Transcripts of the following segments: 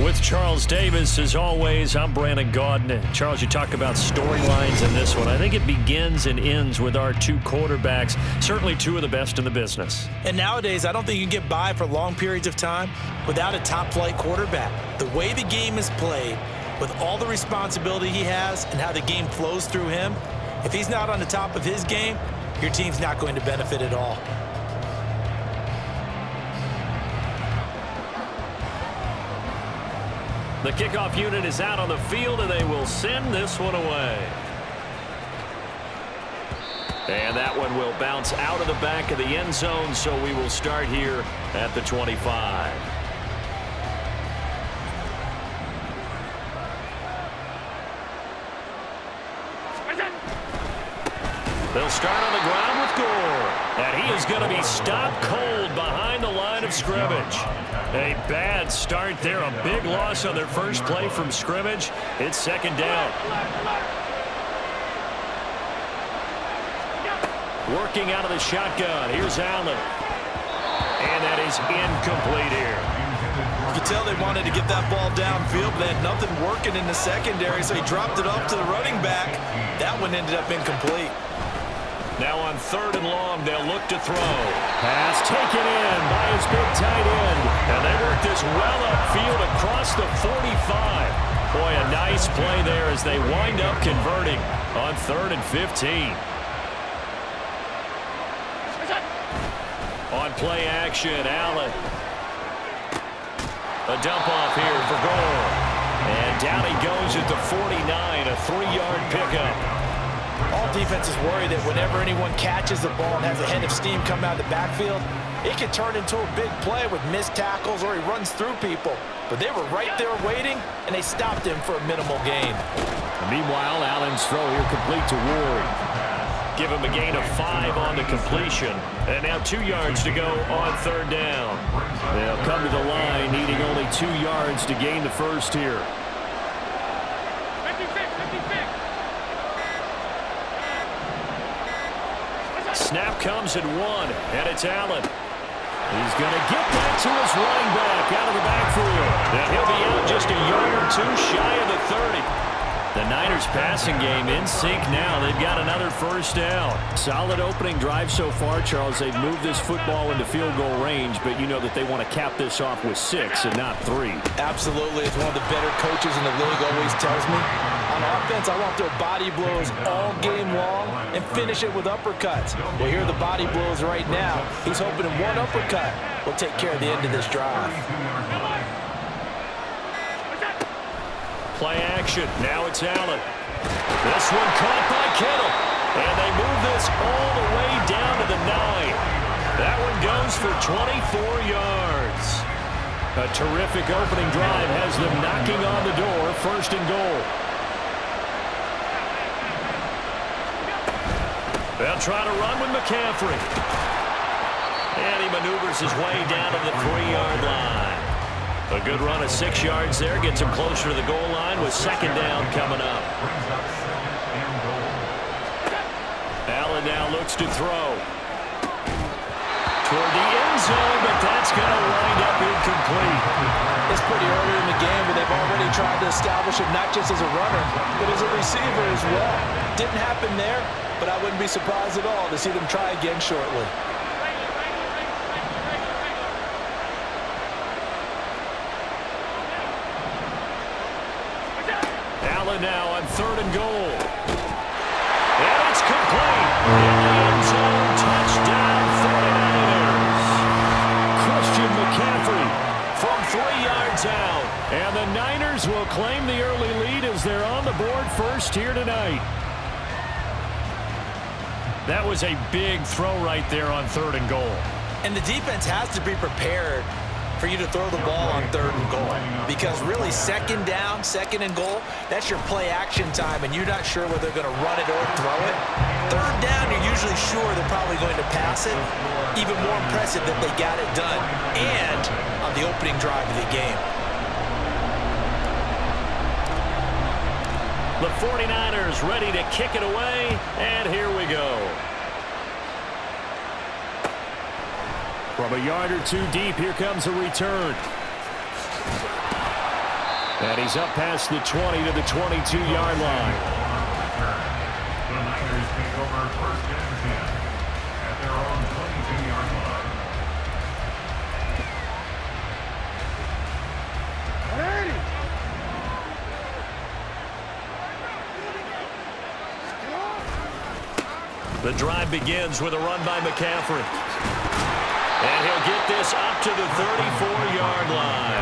With Charles Davis, as always, I'm Brandon Gaudin. Charles, you talk about storylines in this one. I think it begins and ends with our two quarterbacks, certainly two of the best in the business. And nowadays, I don't think you can get by for long periods of time without a top-flight quarterback. The way the game is played, with all the responsibility he has and how the game flows through him, if he's not on the top of his game, your team's not going to benefit at all. The kickoff unit is out on the field, and they will send this one away. And that one will bounce out of the back of the end zone, so we will start here at the 25. They'll start on the ground with Gore. And he is going to be stopped cold behind the line of scrimmage. A bad start there. A big loss on their first play from scrimmage. It's second down. Working out of the shotgun. Here's Allen. And that is incomplete here. You could tell they wanted to get that ball downfield, but they had nothing working in the secondary, so he dropped it off to the running back. That one ended up incomplete. Now on third and long, they'll look to throw. Pass taken in by his big tight end. And they work this well upfield across the 45. Boy, a nice play there as they wind up converting on 3rd and 15. On play action, Allen. A dump off here for Gore. And down he goes at the 49, a 3-yard pickup. All defenses worry that whenever anyone catches the ball and has a head of steam come out of the backfield, it can turn into a big play with missed tackles or he runs through people. But they were right there waiting, and they stopped him for a minimal gain. Meanwhile, Allen's throw here complete to Ward. Give him a gain of 5 on the completion. And now 2 yards to go on third down. They'll come to the line needing only 2 yards to gain the first here. Snap comes at 1, and it's Allen. He's going to get that to his running back out of the backfield. And he'll be out just a yard or 2 shy of the 30. The Niners passing game in sync now. They've got another first down. Solid opening drive so far, Charles. They've moved this football into field goal range, but you know that they want to cap this off with 6 and not 3. Absolutely. It's one of the better coaches in the league always tells me. On offense, I want their body blows all game long and finish it with uppercuts. Well, here are the body blows right now. He's hoping in one uppercut will take care of the end of this drive. Play action. Now it's Allen. This one caught by Kittle. And they move this all the way down to the 9. That one goes for 24 yards. A terrific opening drive has them knocking on the door. First and goal. They'll try to run with McCaffrey. And he maneuvers his way down to the 3-yard line. A good run of 6 yards there. Gets him closer to the goal line with second down coming up. Allen now looks to throw. Toward the end zone, but that's going to wind up incomplete. It's pretty early in the game, but they've already tried to establish him not just as a runner, but as a receiver as well. Didn't happen there, but I wouldn't be surprised at all to see them try again shortly. Allen now on third and goal. And it's complete. In the end zone, touchdown 49ers. Christian McCaffrey from 3 yards out. And the Niners will claim the early lead as they're on the board first here tonight. That was a big throw right there on third and goal. And the defense has to be prepared for you to throw the ball on third and goal. Because really, second down, second and goal, that's your play action time, and you're not sure whether they're going to run it or throw it. Third down, you're usually sure they're probably going to pass it. Even more impressive that they got it done, and on the opening drive of the game. The 49ers ready to kick it away, and here we go. From a yard or 2 deep, here comes a return. And he's up past the 20 to the 22-yard line. The Niners take over first and 10 at their own 22-yard line. The drive begins with a run by McCaffrey. And he'll get this up to the 34-yard line.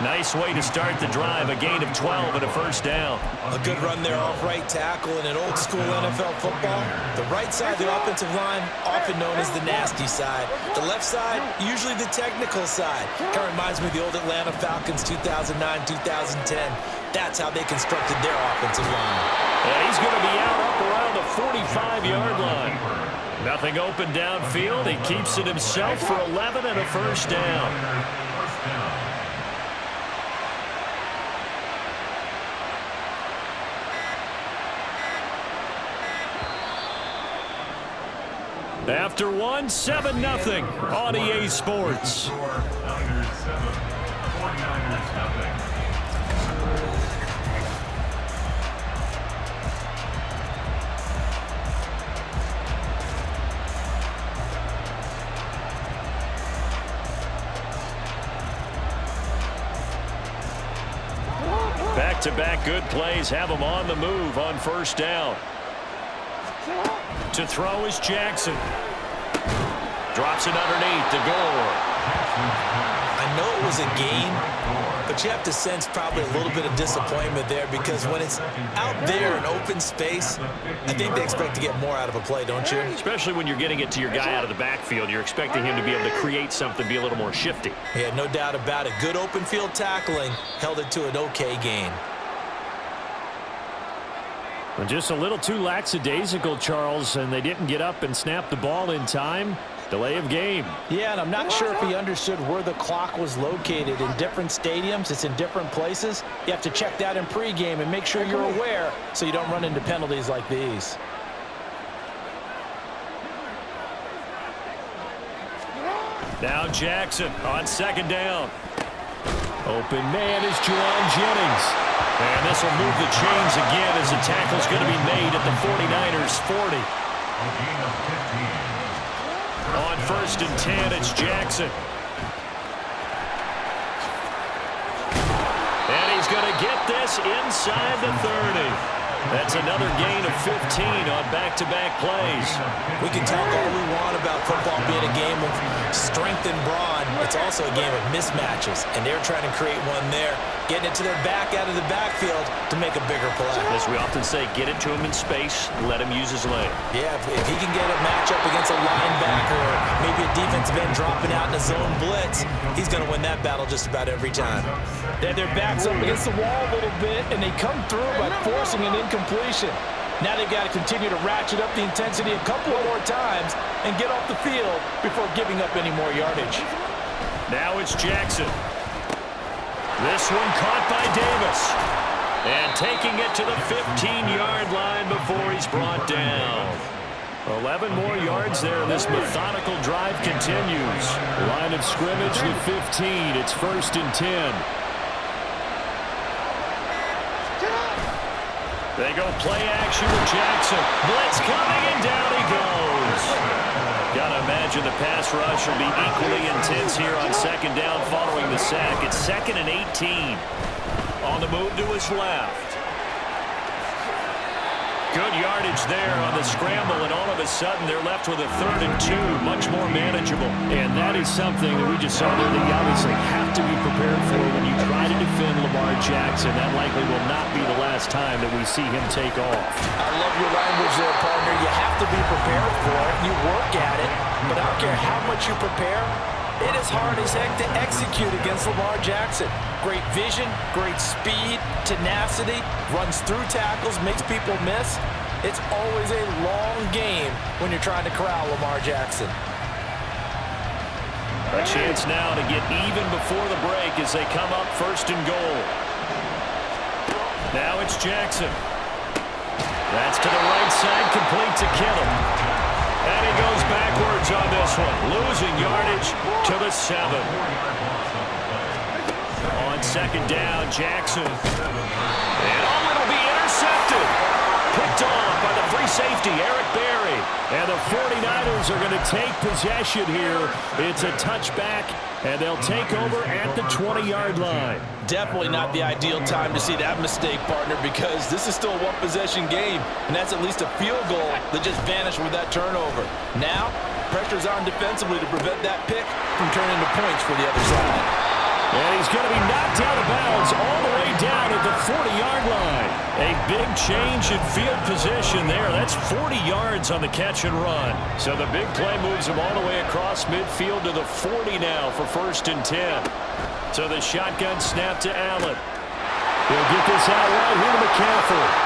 Nice way to start the drive, a gain of 12 and a first down. A good run there off right tackle in an old-school NFL football. The right side of the offensive line, often known as the nasty side. The left side, usually the technical side. Kind of reminds me of the old Atlanta Falcons 2009-2010. That's how they constructed their offensive line. And he's going to be out up around the 45-yard line. Nothing open downfield. He keeps it himself for 11 and a first down. After one, 7-0 on EA Sports. Niners 7, 49ers nothing. Back-to-back good plays have him on the move on first down. To throw is Jackson. Drops it underneath to Gore. I know it was a game, but you have to sense probably a little bit of disappointment there because when it's out there in open space, I think they expect to get more out of a play, don't you? Especially when you're getting it to your guy out of the backfield. You're expecting him to be able to create something, be a little more shifty. Yeah, no doubt about it. Good open field tackling held it to an okay gain. Just a little too lackadaisical, Charles, and they didn't get up and snap the ball in time. Delay of game. Yeah, and I'm not sure if he understood where the clock was located. In different stadiums, it's in different places. You have to check that in pregame and make sure you're aware so you don't run into penalties like these. Now Jackson on second down. Open man is Juwan Jennings. And this will move the chains again as the tackle's going to be made at the 49ers 40. On first and 10, it's Jackson. And he's going to get this inside the 30. That's another gain of 15 on back-to-back plays. We can talk all we want about football being a game of strength and brawn. It's also a game of mismatches, and they're trying to create one there, getting it to their back out of the backfield to make a bigger play. As we often say, get it to him in space, let him use his leg. Yeah, if he can get a matchup against a linebacker or maybe a defensive end dropping out in a zone blitz, he's going to win that battle just about every time. They have their backs up against the wall a little bit, and they come through by forcing an incompletion. Now they've got to continue to ratchet up the intensity a couple of more times and get off the field before giving up any more yardage. Now it's Jackson. This one caught by Davis. And taking it to the 15-yard line before he's brought down. 11 more yards there. This methodical drive continues. Line of scrimmage, the 15. It's first and 10. They go play action with Jackson. Blitz coming, and down he goes. Gotta imagine the pass rush will be equally intense here on second down following the sack. It's second and 18. On the move to his left. Good yardage there on the scramble, and all of a sudden they're left with a 3rd and 2, much more manageable. And that is something that we just saw there that you obviously have to be prepared for when you try to defend Lamar Jackson. That likely will not be the last time that we see him take off. I love your language there, partner. You have to be prepared for it. You work at it, but I don't care how much you prepare. It is hard as heck to execute against Lamar Jackson. Great vision, great speed, tenacity, runs through tackles, makes people miss. It's always a long game when you're trying to corral Lamar Jackson. A chance now to get even before the break as they come up first and goal. Now it's Jackson. That's to the right side, complete to Kittle. And he goes backwards on this one, losing yardage to the 7. On second down. Jackson. And it'll be intercepted. Picked off by the free safety, Eric Berry. And the 49ers are going to take possession here. It's a touchback, and they'll take over at the 20-yard line. Definitely not the ideal time to see that mistake, partner, because this is still a one-possession game, and that's at least a field goal that just vanished with that turnover. Now, pressure's on defensively to prevent that pick from turning into points for the other side. And he's going to be knocked out of bounds all the way down at the 40-yard line. A big change in field position there. That's 40 yards on the catch and run. So the big play moves him all the way across midfield to the 40 now for 1st and 10. So the shotgun snap to Allen. He'll get this out right here to McCaffrey.